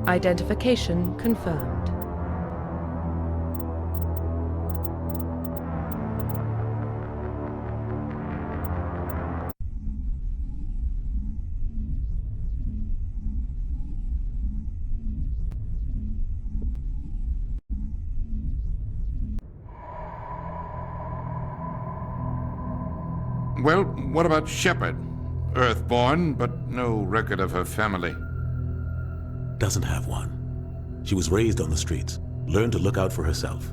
Identification confirmed. Well, what about Shepard? Earthborn, but no record of her family. Doesn't have one. She was raised on the streets, learned to look out for herself.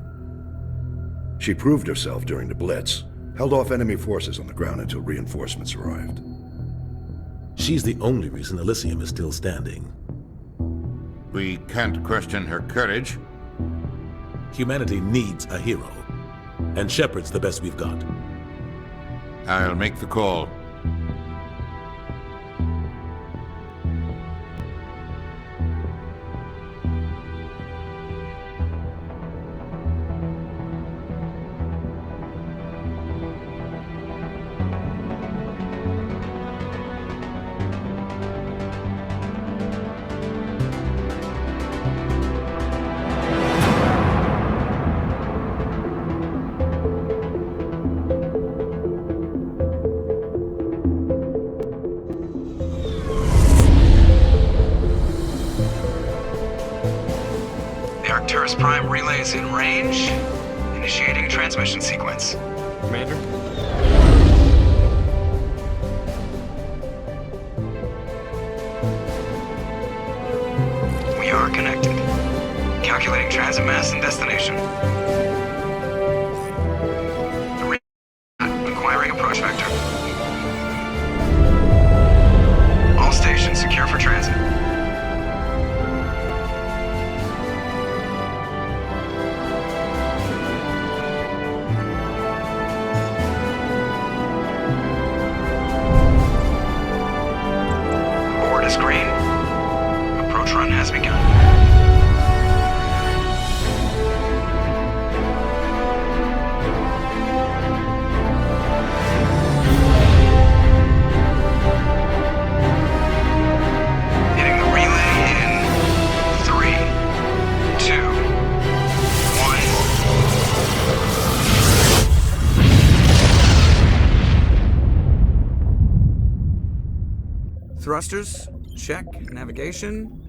She proved herself during the Blitz, held off enemy forces on the ground until reinforcements arrived. She's the only reason Elysium is still standing. We can't question her courage. Humanity needs a hero, and Shepard's the best we've got. I'll make the call. Arcturus Prime relay is in range. Initiating transmission sequence. Commander? We are connected. Calculating transit mass and destination. Acquiring approach vector. All stations secure for transit. Green. Approach run has begun. Hitting the relay in 3, 2, 1. Thrusters. Check. Navigation.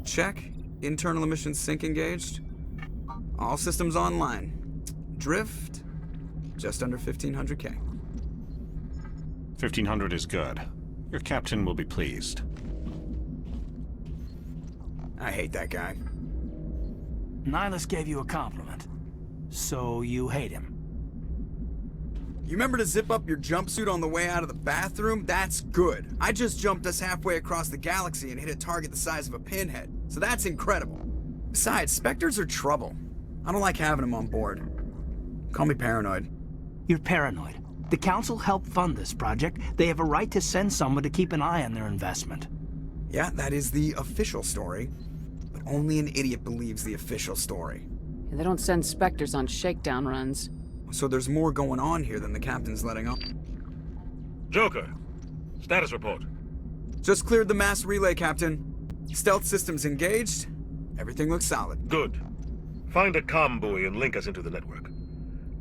Check. Internal emissions sync engaged. All systems online. Drift. Just under 1500K. 1500 is good. Your captain will be pleased. I hate that guy. Nihilus gave you a compliment. So you hate him. You remember to zip up your jumpsuit on the way out of the bathroom? That's good. I just jumped us halfway across the galaxy and hit a target the size of a pinhead. So that's incredible. Besides, Spectres are trouble. I don't like having them on board. Call me paranoid. You're paranoid. The Council helped fund this project. They have a right to send someone to keep an eye on their investment. Yeah, that is the official story. But only an idiot believes the official story. They don't send Spectres on shakedown runs. So there's more going on here than the captain's letting on. Joker, status report. Just cleared the mass relay, Captain. Stealth systems engaged. Everything looks solid. Good. Find a comm buoy and link us into the network.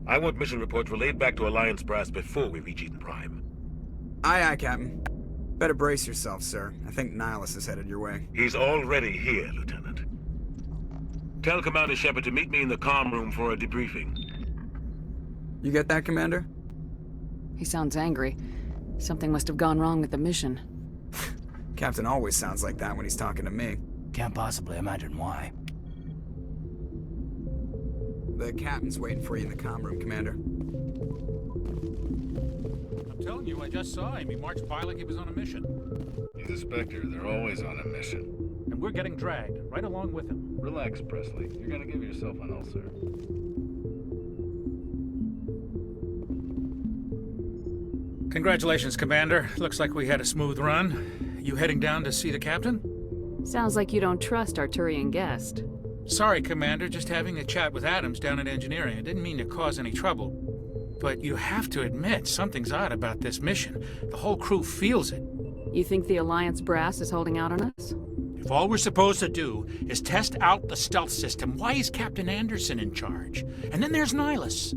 I want mission reports relayed back to Alliance Brass before we reach Eden Prime. Aye, aye, Captain. Better brace yourself, sir. I think Nihilus is headed your way. He's already here, Lieutenant. Tell Commander Shepard to meet me in the comm room for a debriefing. You get that, Commander? He sounds angry. Something must have gone wrong with the mission. Captain always sounds like that when he's talking to me. Can't possibly imagine why. The captain's waiting for you in the comm room, Commander. I'm telling you, I just saw him. He marched by like he was on a mission. He's a Spectre. They're always on a mission. And we're getting dragged, right along with him. Relax, Presley. You're gonna give yourself an ulcer. Congratulations, Commander. Looks like we had a smooth run. You heading down to see the captain? Sounds like you don't trust Arturian guest. Sorry, Commander. Just having a chat with Adams down at engineering. I didn't mean to cause any trouble. But you have to admit, something's odd about this mission. The whole crew feels it. You think the Alliance brass is holding out on us? If all we're supposed to do is test out the stealth system, why is Captain Anderson in charge? And then there's Nihilus.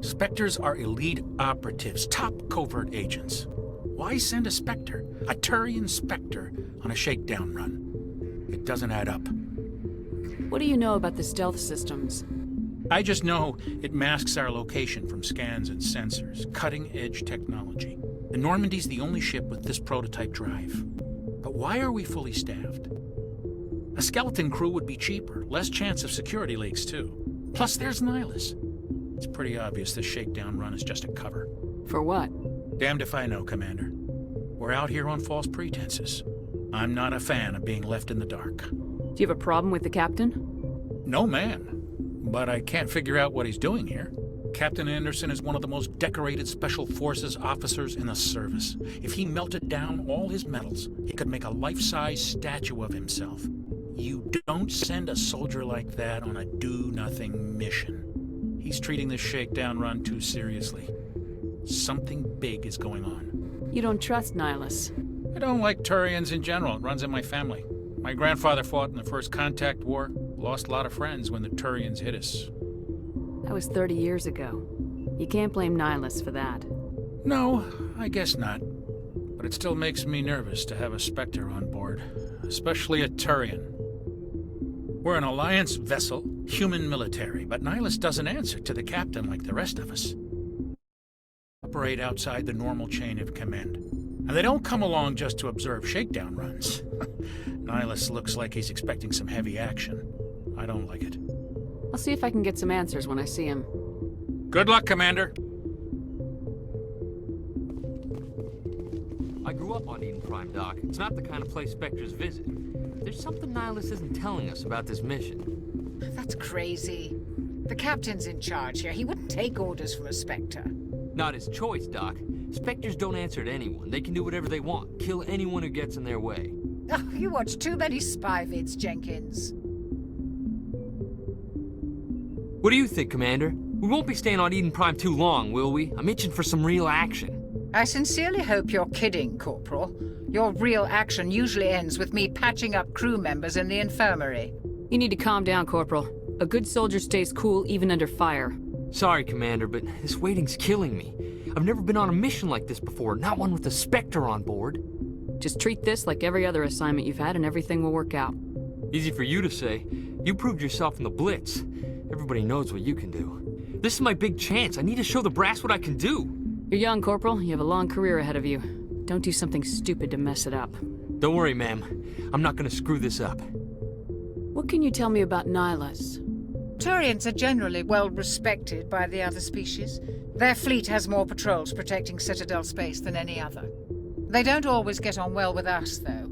Spectres are elite operatives, top covert agents. Why send a Spectre, a Turian Spectre, on a shakedown run? It doesn't add up. What do you know about the stealth systems? I just know it masks our location from scans and sensors. Cutting-edge technology. The Normandy's the only ship with this prototype drive. But why are we fully staffed? A skeleton crew would be cheaper, less chance of security leaks too. Plus there's Nihilus. It's pretty obvious this shakedown run is just a cover. For what? Damned if I know, Commander. We're out here on false pretenses. I'm not a fan of being left in the dark. Do you have a problem with the captain? No, man. But I can't figure out what he's doing here. Captain Anderson is one of the most decorated Special Forces officers in the service. If he melted down all his medals, he could make a life-size statue of himself. You don't send a soldier like that on a do-nothing mission. He's treating this shakedown run too seriously. Something big is going on. You don't trust Nihilus. I don't like Turians in general. It runs in my family. My grandfather fought in the First Contact War. Lost a lot of friends when the Turians hit us. That was 30 years ago. You can't blame Nihilus for that. No, I guess not. But it still makes me nervous to have a Spectre on board. Especially a Turian. We're an Alliance vessel, human military, but Nihilus doesn't answer to the captain like the rest of us. Operate outside the normal chain of command. And they don't come along just to observe shakedown runs. Nihilus looks like he's expecting some heavy action. I don't like it. I'll see if I can get some answers when I see him. Good luck, Commander. I grew up on Eden Prime, Doc. It's not the kind of place Spectres visit. There's something Nihilus isn't telling us about this mission. That's crazy. The captain's in charge here. He wouldn't take orders from a Spectre. Not his choice, Doc. Spectres don't answer to anyone. They can do whatever they want. Kill anyone who gets in their way. Oh, you watch too many spy vids, Jenkins. What do you think, Commander? We won't be staying on Eden Prime too long, will we? I'm itching for some real action. I sincerely hope you're kidding, Corporal. Your real action usually ends with me patching up crew members in the infirmary. You need to calm down, Corporal. A good soldier stays cool even under fire. Sorry, Commander, but this waiting's killing me. I've never been on a mission like this before, not one with a Spectre on board. Just treat this like every other assignment you've had and everything will work out. Easy for you to say. You proved yourself in the Blitz. Everybody knows what you can do. This is my big chance. I need to show the brass what I can do. You're young, Corporal. You have a long career ahead of you. Don't do something stupid to mess it up. Don't worry, ma'am. I'm not gonna screw this up. What can you tell me about Nihilus? Turians are generally well respected by the other species. Their fleet has more patrols protecting Citadel space than any other. They don't always get on well with us, though.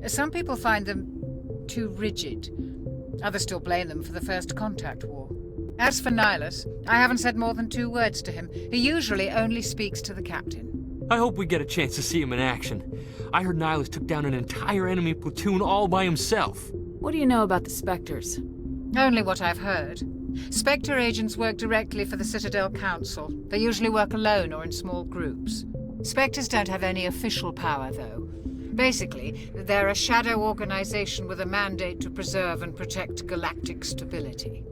Some people find them too rigid. Others still blame them for the First Contact War. As for Nihilus, I haven't said more than 2 words to him. He usually only speaks to the captain. I hope we get a chance to see him in action. I heard Nihilus took down an entire enemy platoon all by himself. What do you know about the Spectres? Only what I've heard. Spectre agents work directly for the Citadel Council. They usually work alone or in small groups. Spectres don't have any official power, though. Basically, they're a shadow organization with a mandate to preserve and protect galactic stability.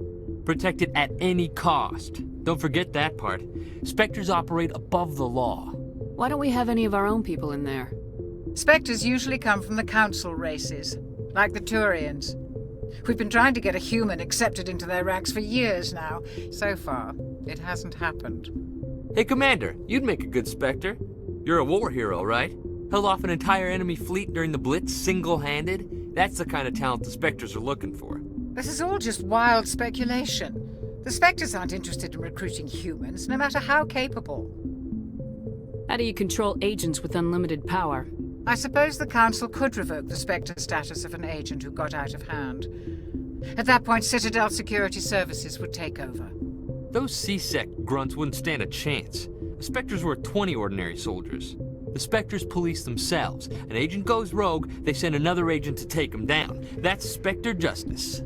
Protect it at any cost. Don't forget that part. Spectres operate above the law. Why don't we have any of our own people in there? Spectres usually come from the Council races, like the Turians. We've been trying to get a human accepted into their ranks for years now. So far, it hasn't happened. Hey, Commander, you'd make a good Spectre. You're a war hero, right? Held off an entire enemy fleet during the Blitz single-handed? That's the kind of talent the Spectres are looking for. This is all just wild speculation. The Spectres aren't interested in recruiting humans, no matter how capable. How do you control agents with unlimited power? I suppose the Council could revoke the Spectre status of an agent who got out of hand. At that point, Citadel Security Services would take over. Those C-Sec grunts wouldn't stand a chance. The Spectres were 20 ordinary soldiers. The Spectres police themselves. An agent goes rogue, they send another agent to take him down. That's Spectre justice.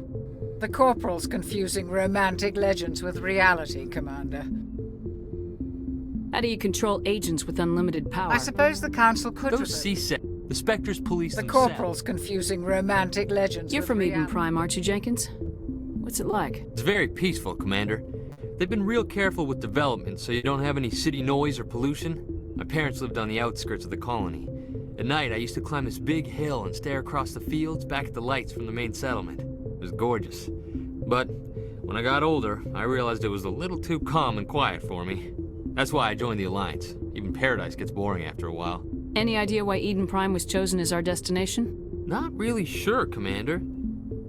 The Corporal's confusing romantic legends with reality, Commander. How do you control agents with unlimited power? I suppose the Council could... Those C-Sec... The Spectres police The themselves. Corporal's confusing romantic legends You're with from Eden reality. Prime, aren't you, Jenkins? What's it like? It's very peaceful, Commander. They've been real careful with development, so you don't have any city noise or pollution. My parents lived on the outskirts of the colony. At night, I used to climb this big hill and stare across the fields back at the lights from the main settlement. It was gorgeous. But when I got older, I realized it was a little too calm and quiet for me. That's why I joined the Alliance. Even Paradise gets boring after a while. Any idea why Eden Prime was chosen as our destination? Not really sure, Commander.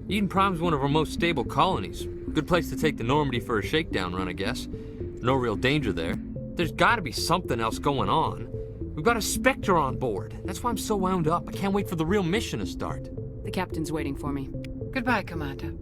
Eden Prime's one of our most stable colonies. Good place to take the Normandy for a shakedown run, I guess. No real danger there. There's gotta be something else going on. We've got a Spectre on board. That's why I'm so wound up. I can't wait for the real mission to start. The captain's waiting for me. Goodbye, Commander.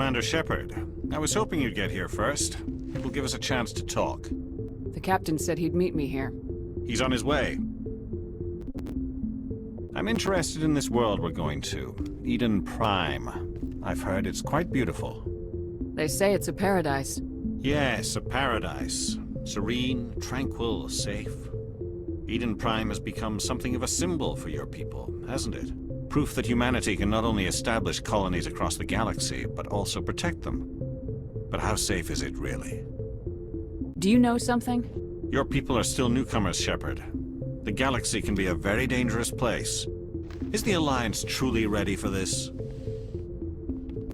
Commander Shepard, I was hoping you'd get here first. It will give us a chance to talk. The captain said he'd meet me here. He's on his way. I'm interested in this world we're going to, Eden Prime. I've heard it's quite beautiful. They say it's a paradise. Yes, a paradise. Serene, tranquil, safe. Eden Prime has become something of a symbol for your people, hasn't it? Proof that humanity can not only establish colonies across the galaxy, but also protect them. But how safe is it, really? Do you know something? Your people are still newcomers, Shepard. The galaxy can be a very dangerous place. Is the Alliance truly ready for this?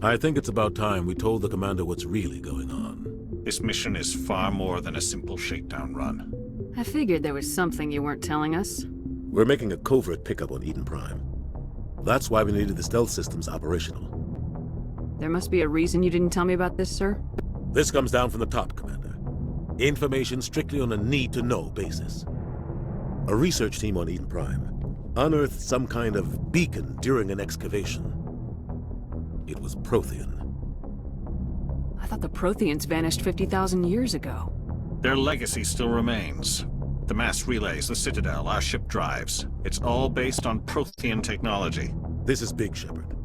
I think it's about time we told the commander what's really going on. This mission is far more than a simple shakedown run. I figured there was something you weren't telling us. We're making a covert pickup on Eden Prime. That's why we needed the stealth systems operational. There must be a reason you didn't tell me about this, sir? This comes down from the top, Commander. Information strictly on a need-to-know basis. A research team on Eden Prime unearthed some kind of beacon during an excavation. It was Prothean. I thought the Protheans vanished 50,000 years ago. Their legacy still remains. The mass relays, the Citadel, our ship drives. It's all based on Prothean technology. This is big, Shepard.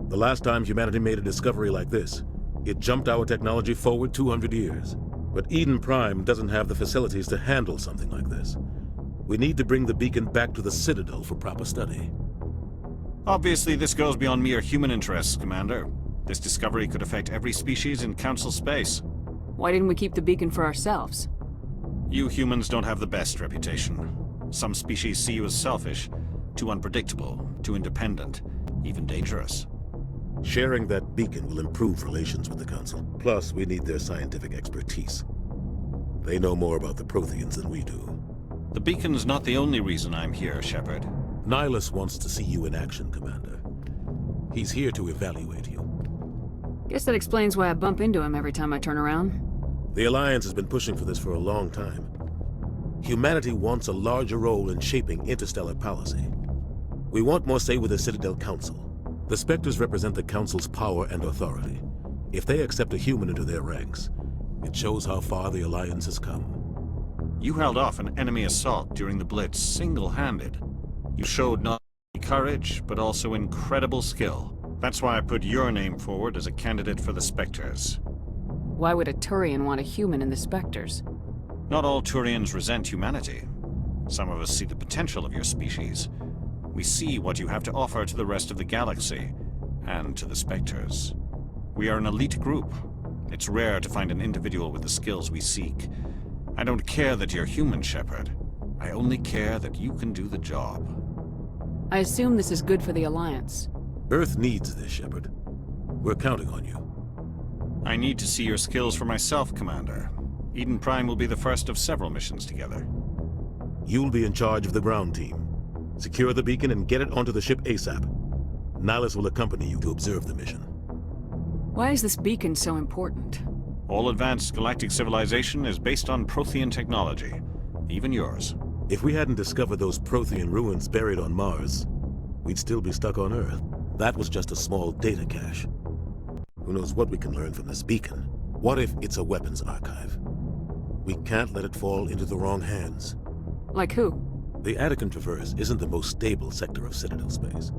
The last time humanity made a discovery like this, it jumped our technology forward 200 years. But Eden Prime doesn't have the facilities to handle something like this. We need to bring the beacon back to the Citadel for proper study. Obviously, this goes beyond mere human interests, Commander. This discovery could affect every species in Council space. Why didn't we keep the beacon for ourselves? You humans don't have the best reputation. Some species see you as selfish, too unpredictable, too independent, even dangerous. Sharing that beacon will improve relations with the Council. Plus, we need their scientific expertise. They know more about the Protheans than we do. The beacon's not the only reason I'm here, Shepard. Nihilus wants to see you in action, Commander. He's here to evaluate you. Guess that explains why I bump into him every time I turn around. The Alliance has been pushing for this for a long time. Humanity wants a larger role in shaping interstellar policy. We want more say with the Citadel Council. The Spectres represent the Council's power and authority. If they accept a human into their ranks, it shows how far the Alliance has come. You held off an enemy assault during the Blitz single-handed. You showed not only courage, but also incredible skill. That's why I put your name forward as a candidate for the Spectres. Why would a Turian want a human in the Spectres? Not all Turians resent humanity. Some of us see the potential of your species. We see what you have to offer to the rest of the galaxy, and to the Spectres. We are an elite group. It's rare to find an individual with the skills we seek. I don't care that you're human, Shepard. I only care that you can do the job. I assume this is good for the Alliance. Earth needs this, Shepard. We're counting on you. I need to see your skills for myself, Commander. Eden Prime will be the first of several missions together. You'll be in charge of the ground team. Secure the beacon and get it onto the ship ASAP. Nihilus will accompany you to observe the mission. Why is this beacon so important? All advanced galactic civilization is based on Prothean technology. Even yours. If we hadn't discovered those Prothean ruins buried on Mars, we'd still be stuck on Earth. That was just a small data cache. Who knows what we can learn from this beacon? What if it's a weapons archive? We can't let it fall into the wrong hands. Like who? The Attican Traverse isn't the most stable sector of Citadel space.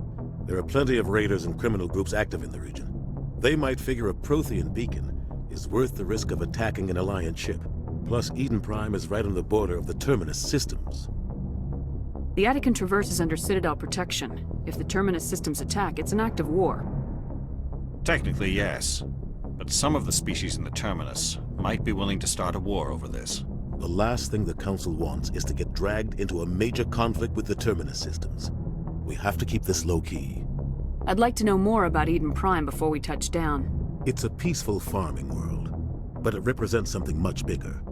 There are plenty of raiders and criminal groups active in the region. They might figure a Prothean beacon is worth the risk of attacking an Alliance ship. Plus, Eden Prime is right on the border of the Terminus systems. The Attican Traverse is under Citadel protection. If the Terminus systems attack, it's an act of war. Technically, yes. But some of the species in the Terminus might be willing to start a war over this. The last thing the Council wants is to get dragged into a major conflict with the Terminus systems. We have to keep this low-key. I'd like to know more about Eden Prime before we touch down. It's a peaceful farming world, but it represents something much bigger.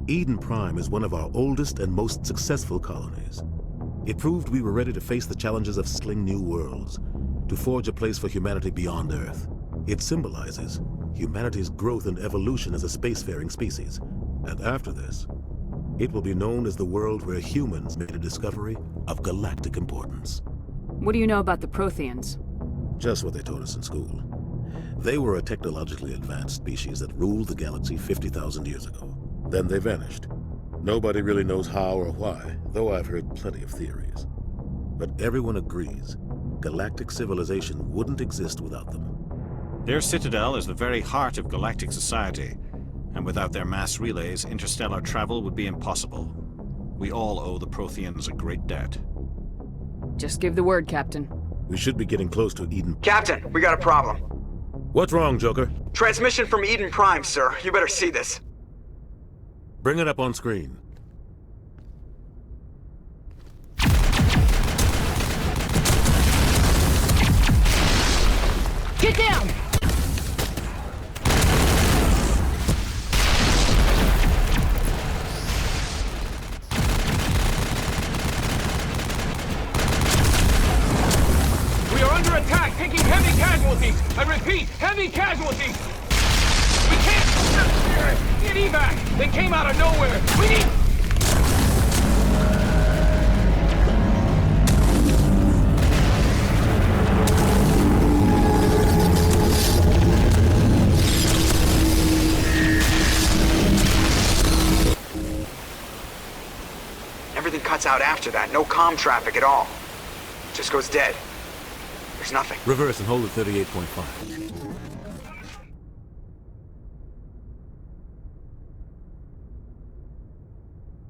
Eden Prime is one of our oldest and most successful colonies. It proved we were ready to face the challenges of settling new worlds, to forge a place for humanity beyond Earth. It symbolizes humanity's growth and evolution as a spacefaring species. And after this, it will be known as the world where humans made a discovery of galactic importance. What do you know about the Protheans? Just what they taught us in school. They were a technologically advanced species that ruled the galaxy 50,000 years ago. Then they vanished. Nobody really knows how or why, though I've heard plenty of theories. But everyone agrees, galactic civilization wouldn't exist without them. Their citadel is the very heart of galactic society, and without their mass relays, interstellar travel would be impossible. We all owe the Protheans a great debt. Just give the word, Captain. We should be getting close to Eden. Captain, we got a problem. What's wrong, Joker? Transmission from Eden Prime, sir. You better see this. Bring it up on screen. Get down! We are under attack, taking heavy casualties. I repeat, heavy casualties. We can't get evac. They came out of nowhere. We need... Everything cuts out after that. No comm traffic at all. Just goes dead. There's nothing. Reverse and hold at 38.5.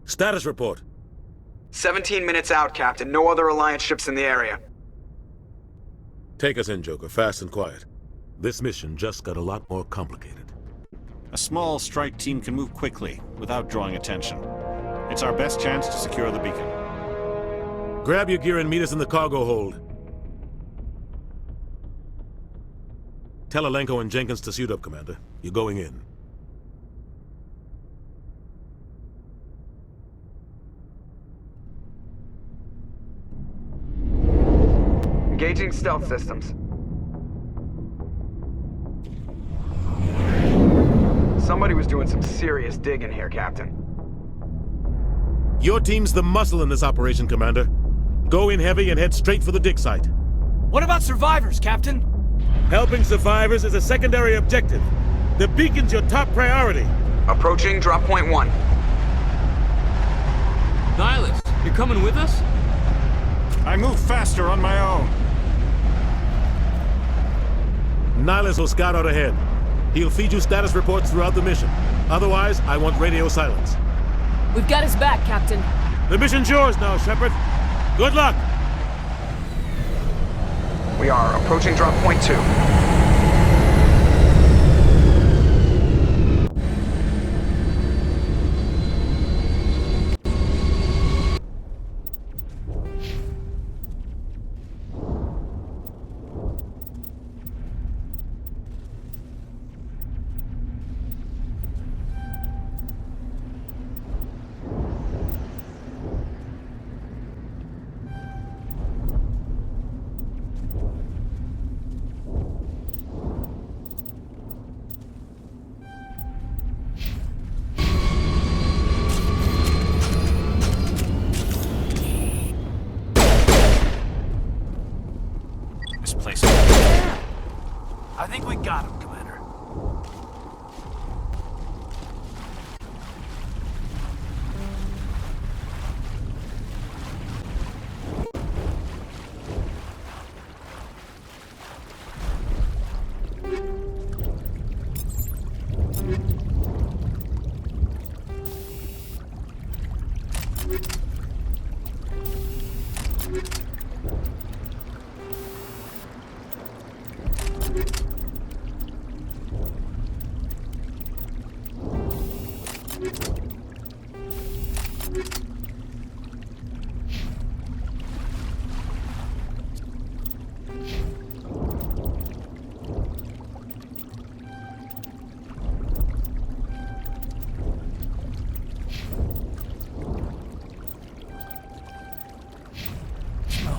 Status report. 17 minutes out, Captain. No other Alliance ships in the area. Take us in, Joker, fast and quiet. This mission just got a lot more complicated. A small strike team can move quickly, without drawing attention. It's our best chance to secure the beacon. Grab your gear and meet us in the cargo hold. Tell Alenko and Jenkins to suit up, Commander. You're going in. Engaging stealth systems. Somebody was doing some serious digging here, Captain. Your team's the muscle in this operation, Commander. Go in heavy and head straight for the dig site. What about survivors, Captain? Helping survivors is a secondary objective. The beacon's your top priority. Approaching drop point 1. Nihilus, you're coming with us? I move faster on my own. Nihilus will scout out ahead. He'll feed you status reports throughout the mission. Otherwise, I want radio silence. We've got his back, Captain. The mission's yours now, Shepard. Good luck! We are approaching drop point 2.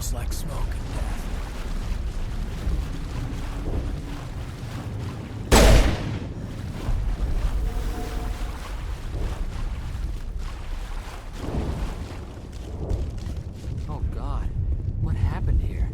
smells like smoke and death. Oh God, what happened here?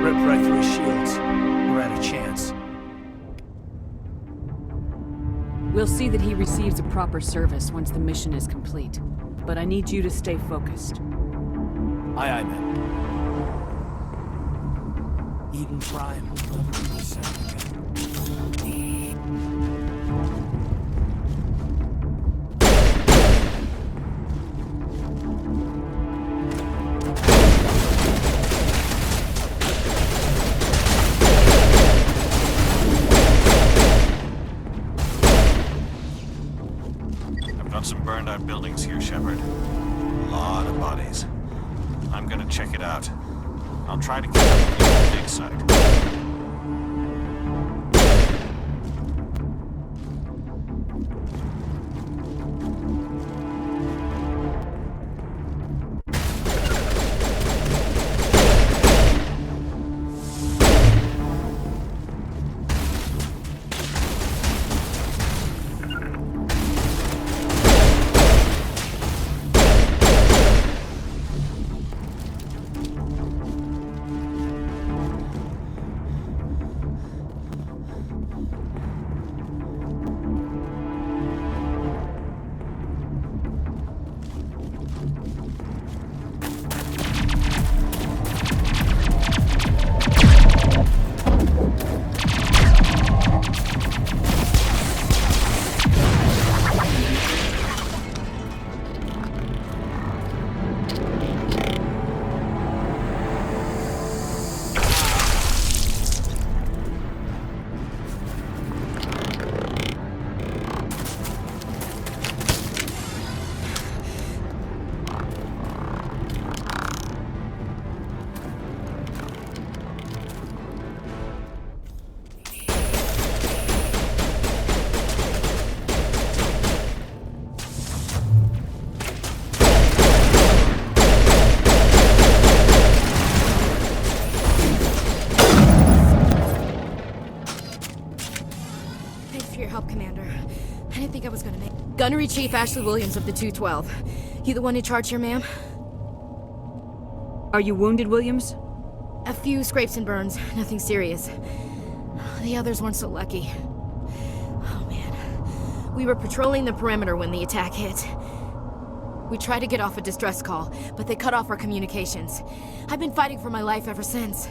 Ripped right through his shields. We're at a chance. We'll see that he receives a proper service once the mission is complete. But I need you to stay focused. Aye, aye, man. Eden Prime. I've got some burned out buildings here, Shepard. A lot of bodies. I'm gonna check it out. I'll try to get up to the dig site. For your help, Commander. I didn't think I was gonna make... Gunnery Chief Ashley Williams of the 212. You the one in charge here, ma'am? Are you wounded, Williams? A few scrapes and burns. Nothing serious. The others weren't so lucky. Oh, man. We were patrolling the perimeter when the attack hit. We tried to get off a distress call, but they cut off our communications. I've been fighting for my life ever since.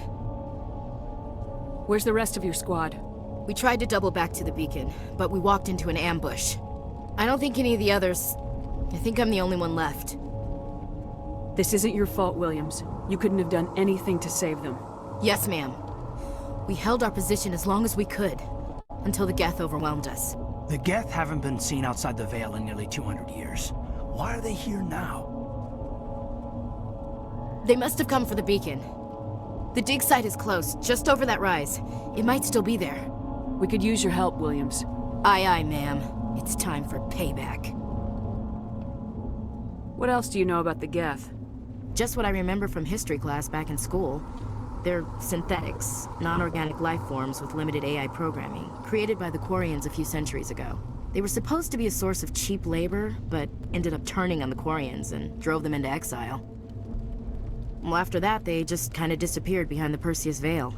Where's the rest of your squad? We tried to double back to the beacon, but we walked into an ambush. I don't think any of the others... I think I'm the only one left. This isn't your fault, Williams. You couldn't have done anything to save them. Yes, ma'am. We held our position as long as we could, until the Geth overwhelmed us. The Geth haven't been seen outside the Veil in nearly 200 years. Why are they here now? They must have come for the beacon. The dig site is close, just over that rise. It might still be there. We could use your help, Williams. Aye, aye, ma'am. It's time for payback. What else do you know about the Geth? Just what I remember from history class back in school. They're synthetics, non-organic life forms with limited AI programming, created by the Quarians a few centuries ago. They were supposed to be a source of cheap labor, but ended up turning on the Quarians and drove them into exile. Well, after that, they just kind of disappeared behind the Perseus Veil.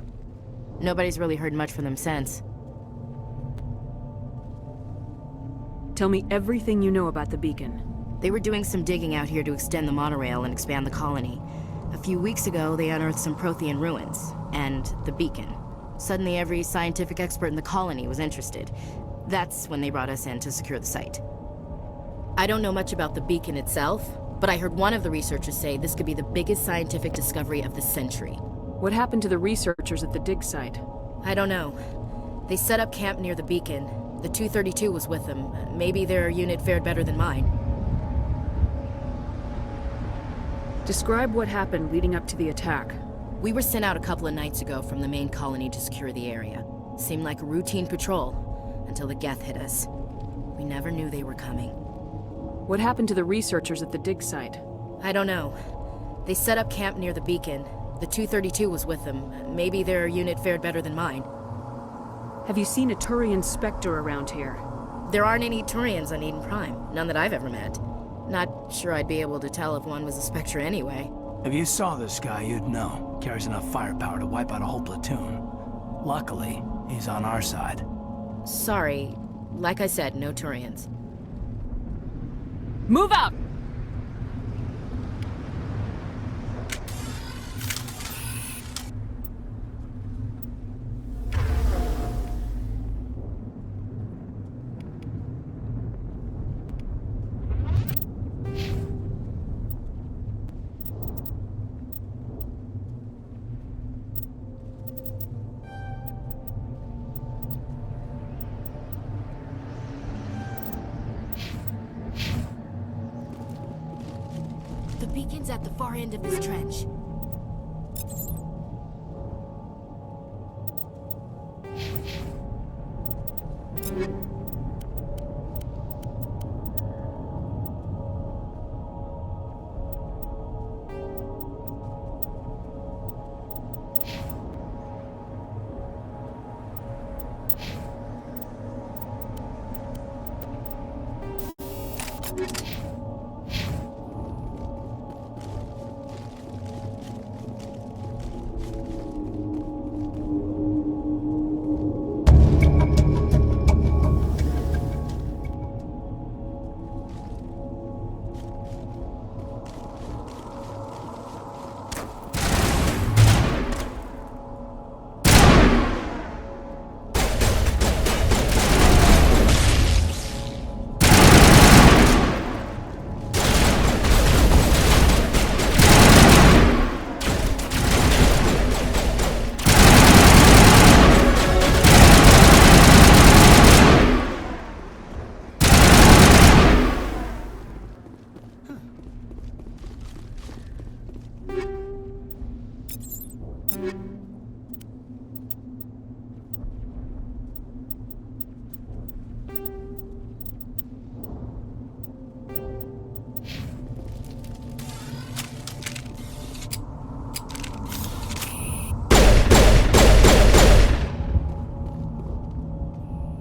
Nobody's really heard much from them since. Tell me everything you know about the beacon. They were doing some digging out here to extend the monorail and expand the colony. A few weeks ago, they unearthed some Prothean ruins, and the beacon. Suddenly, every scientific expert in the colony was interested. That's when they brought us in to secure the site. I don't know much about the beacon itself, but I heard one of the researchers say this could be the biggest scientific discovery of the century. What happened to the researchers at the dig site? I don't know. They set up camp near the beacon. The 232 was with them. Maybe their unit fared better than mine. Describe what happened leading up to the attack. We were sent out a couple of nights ago from the main colony to secure the area. Seemed like a routine patrol, until the Geth hit us. We never knew they were coming. What happened to the researchers at the dig site? I don't know. They set up camp near the beacon. The 232 was with them. Maybe their unit fared better than mine. Have you seen a Turian Spectre around here? There aren't any Turians on Eden Prime. None that I've ever met. Not sure I'd be able to tell if one was a Spectre anyway. If you saw this guy, you'd know. Carries enough firepower to wipe out a whole platoon. Luckily, he's on our side. Sorry. Like I said, no Turians. Move out! The beacon's at the far end of this trench.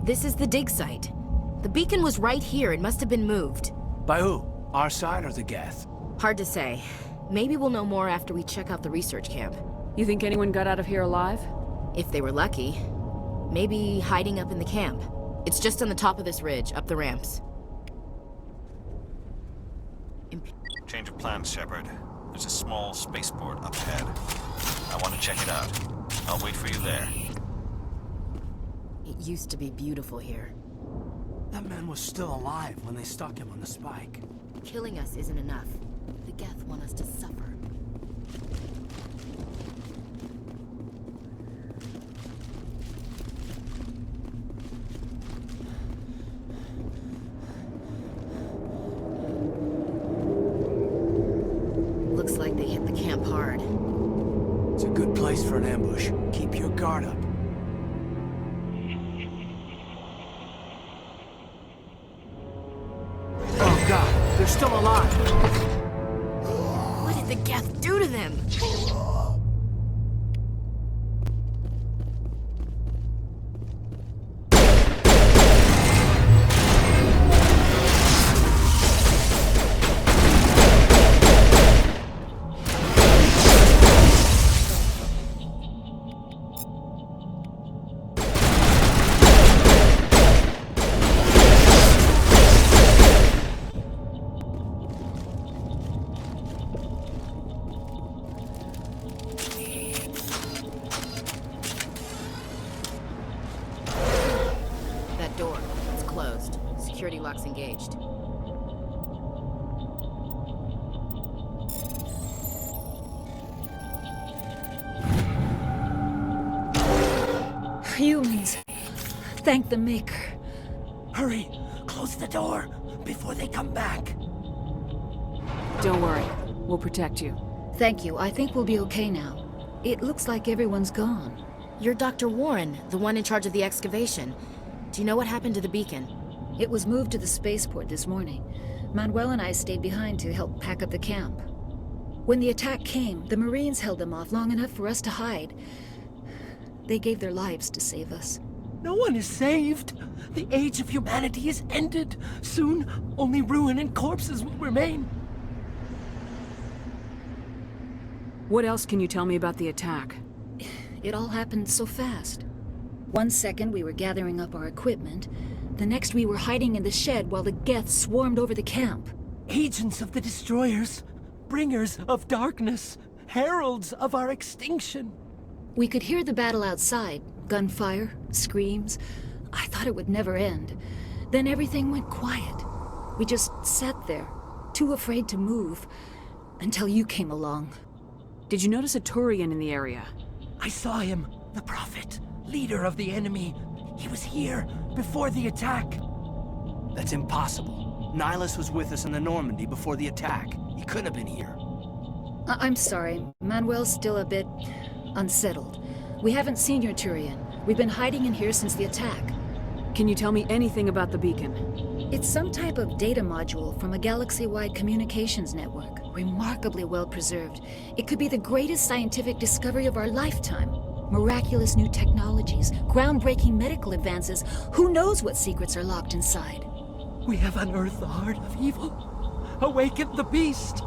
This is the dig site. The beacon was right here. It must have been moved. By who? Our side or the Geth? Hard to say. Maybe we'll know more after we check out the research camp. You think anyone got out of here alive? If they were lucky. Maybe hiding up in the camp. It's just on the top of this ridge, up the ramps. Change of plans, Shepard. There's a small spaceport up ahead. I want to check it out. I'll wait for you there. It used to be beautiful here. That man was still alive when they stuck him on the spike. Killing us isn't enough. The Geth want us to suffer. Looks like they hit the camp hard. It's a good place for an ambush. Keep your guard up. Oh God, they're still alive! What did the Geth do to them? That door, it's closed. Security lock's engaged. humans. Thank the Maker. Hurry! Close the door before they come back. Don't worry. We'll protect you. Thank you. I think we'll be okay now. It looks like everyone's gone. You're Dr. Warren, the one in charge of the excavation. Do you know what happened to the beacon? It was moved to the spaceport this morning. Manuel and I stayed behind to help pack up the camp. When the attack came, the Marines held them off long enough for us to hide. They gave their lives to save us. No one is saved. The age of humanity is ended. Soon, only ruin and corpses will remain. What else can you tell me about the attack? It all happened so fast. 1 second we were gathering up our equipment. The next we were hiding in the shed while the Geth swarmed over the camp. Agents of the Destroyers, bringers of darkness, heralds of our extinction. We could hear the battle outside. Gunfire, screams. I thought it would never end. Then everything went quiet. We just sat there, too afraid to move, until you came along. Did you notice a Turian in the area? I saw him, the Prophet, leader of the enemy. He was here before the attack. That's impossible. Nihilus was with us in the Normandy before the attack. He couldn't have been here. I'm sorry. Manuel's still a bit unsettled. We haven't seen your Turian. We've been hiding in here since the attack. Can you tell me anything about the beacon? It's some type of data module from a galaxy-wide communications network. Remarkably well preserved. It could be the greatest scientific discovery of our lifetime. Miraculous new technologies, groundbreaking medical advances. Who knows what secrets are locked inside? We have unearthed the heart of evil, awakened the beast,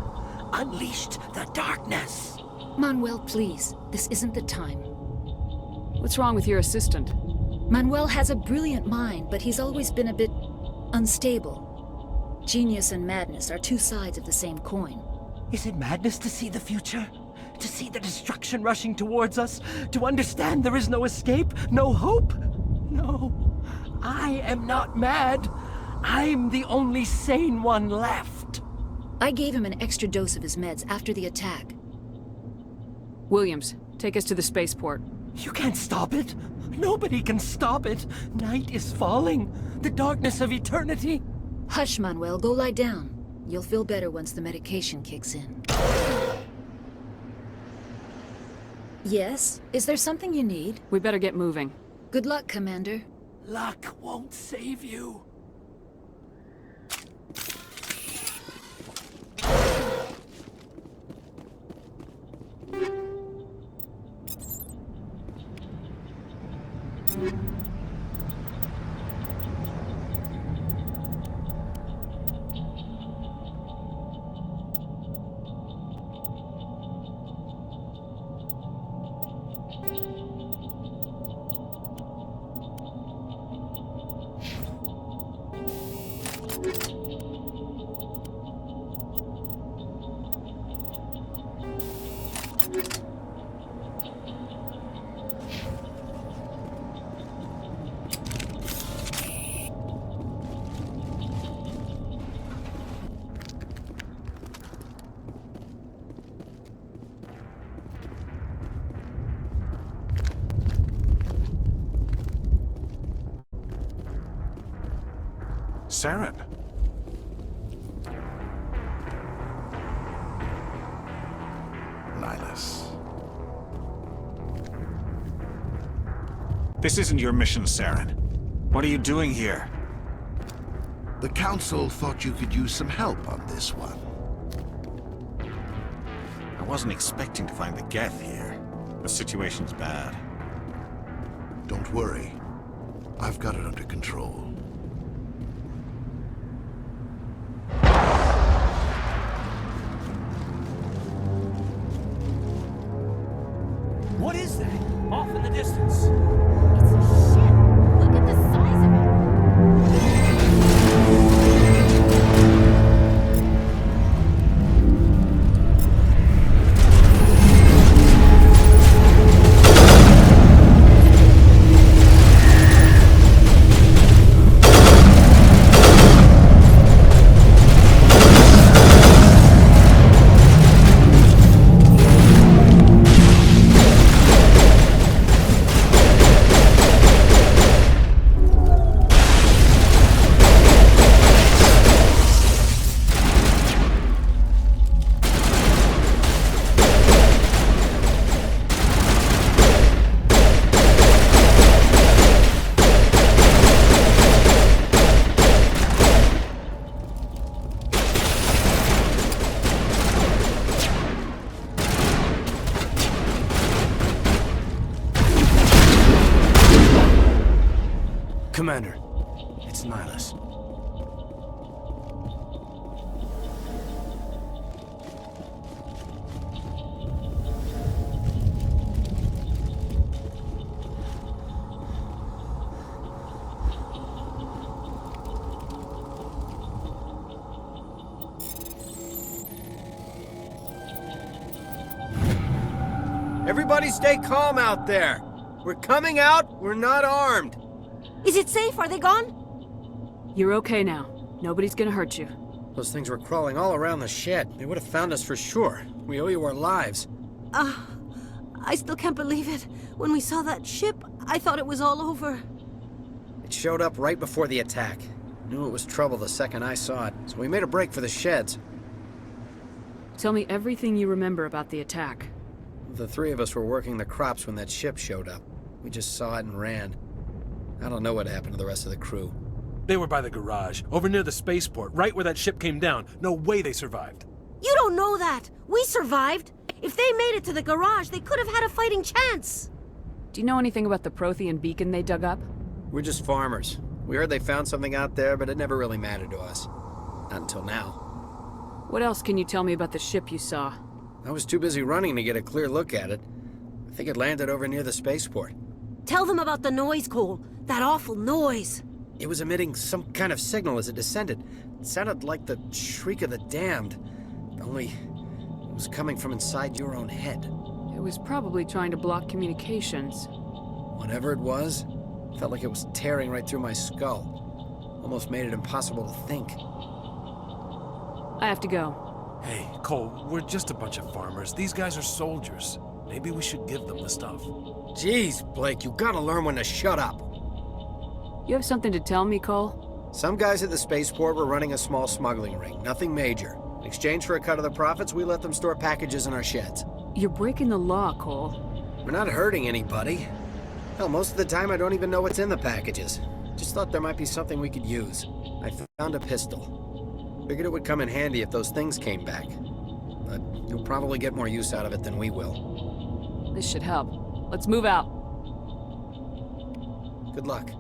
unleashed the darkness. Manuel, please. This isn't the time. What's wrong with your assistant? Manuel has a brilliant mind, but he's always been a bit unstable. Genius and madness are two sides of the same coin. Is it madness to see the future? To see the destruction rushing towards us? To understand there is no escape? No hope? No. I am not mad. I'm the only sane one left. I gave him an extra dose of his meds after the attack. Williams, take us to the spaceport. You can't stop it. Nobody can stop it. Night is falling. The darkness of eternity. Hush, Manuel. Go lie down. You'll feel better once the medication kicks in. Yes? Is there something you need? We better get moving. Good luck, Commander. Luck won't save you. Saren. Nihilus. This isn't your mission, Saren. What are you doing here? The Council thought you could use some help on this one. I wasn't expecting to find the Geth here. The situation's bad. Don't worry. I've got it under control. What is that? Off in the distance. It's a ship. Look at the size of it. Commander, it's Nihilus. Everybody stay calm out there. We're coming out, we're not armed. Is it safe? Are they gone? You're okay now. Nobody's gonna hurt you. Those things were crawling all around the shed. They would have found us for sure. We owe you our lives. I still can't believe it. When we saw that ship, I thought it was all over. It showed up right before the attack. Knew it was trouble the second I saw it, so we made a break for the sheds. Tell me everything you remember about the attack. The three of us were working the crops when that ship showed up. We just saw it and ran. I don't know what happened to the rest of the crew. They were by the garage, over near the spaceport, right where that ship came down. No way they survived. You don't know that. We survived. If they made it to the garage, they could have had a fighting chance. Do you know anything about the Prothean beacon they dug up? We're just farmers. We heard they found something out there, but it never really mattered to us. Not until now. What else can you tell me about the ship you saw? I was too busy running to get a clear look at it. I think it landed over near the spaceport. Tell them about the noise, Cole. That awful noise. It was emitting some kind of signal as it descended. It sounded like the shriek of the damned. Only it was coming from inside your own head. It was probably trying to block communications. Whatever it was, felt like it was tearing right through my skull. Almost made it impossible to think. I have to go. Hey, Cole, we're just a bunch of farmers. These guys are soldiers. Maybe we should give them the stuff. Jeez, Blake, you gotta learn when to shut up. You have something to tell me, Cole? Some guys at the spaceport were running a small smuggling ring, nothing major. In exchange for a cut of the profits, we let them store packages in our sheds. You're breaking the law, Cole. We're not hurting anybody. Hell, most of the time I don't even know what's in the packages. Just thought there might be something we could use. I found a pistol. Figured it would come in handy if those things came back. But you'll probably get more use out of it than we will. This should help. Let's move out. Good luck.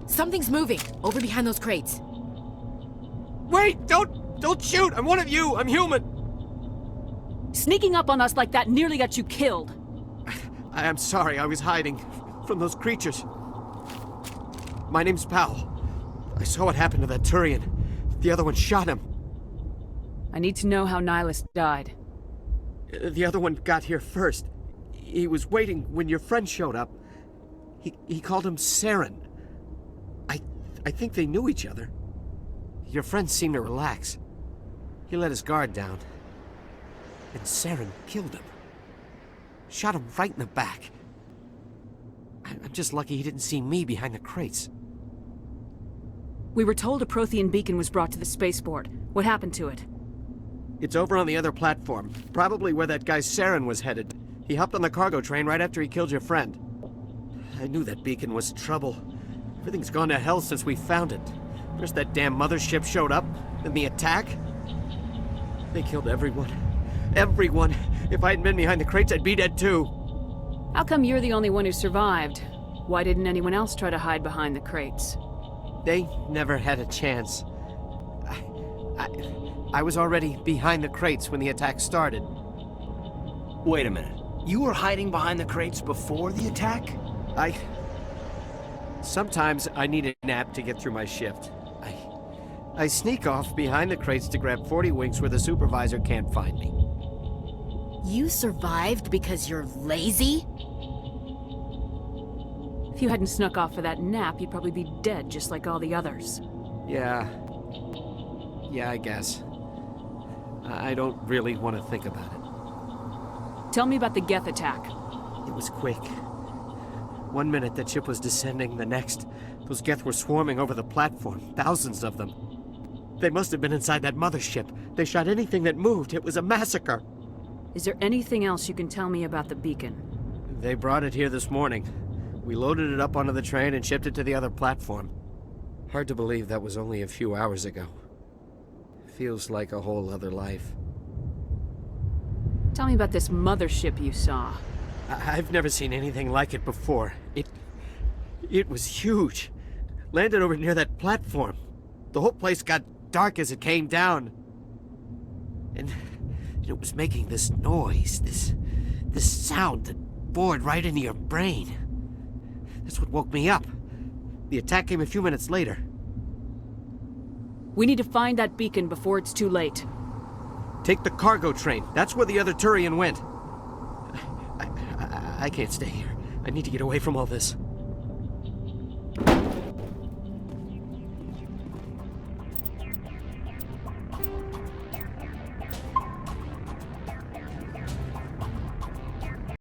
Something's moving, over behind those crates. Wait! Don't shoot! I'm one of you! I'm human! Sneaking up on us like that nearly got you killed. I am sorry, I was hiding from those creatures. My name's Powell. I saw what happened to that Turian. The other one shot him. I need to know how Nihilus died. The other one got here first. He was waiting when your friend showed up. He called him Saren. I think they knew each other. Your friend seemed to relax. He let his guard down. And Saren killed him. Shot him right in the back. I'm just lucky he didn't see me behind the crates. We were told a Prothean beacon was brought to the spaceport. What happened to it? It's over on the other platform, probably where that guy Saren was headed. He hopped on the cargo train right after he killed your friend. I knew that beacon was trouble. Everything's gone to hell since we found it. First that damn mothership showed up, then the attack. They killed everyone. Everyone! If I hadn't been behind the crates, I'd be dead too. How come you're the only one who survived? Why didn't anyone else try to hide behind the crates? They never had a chance. I was already behind the crates when the attack started. Wait a minute. You were hiding behind the crates before the attack? Sometimes I need a nap to get through my shift. I sneak off behind the crates to grab 40 winks where the supervisor can't find me. You survived because you're lazy? If you hadn't snuck off for that nap, you'd probably be dead just like all the others. Yeah, I guess. I don't really want to think about it. Tell me about the Geth attack. It was quick. 1 minute that ship was descending, the next, those Geth were swarming over the platform, thousands of them. They must have been inside that mothership. They shot anything that moved. It was a massacre. Is there anything else you can tell me about the beacon? They brought it here this morning. We loaded it up onto the train and shipped it to the other platform. Hard to believe that was only a few hours ago. Feels like a whole other life. Tell me about this mothership you saw. I've never seen anything like it before. It was huge. Landed over near that platform. The whole place got dark as it came down. And it was making this noise, this sound that bored right into your brain. That's what woke me up. The attack came a few minutes later. We need to find that beacon before it's too late. Take the cargo train. That's where the other Turian went. I can't stay here. I need to get away from all this.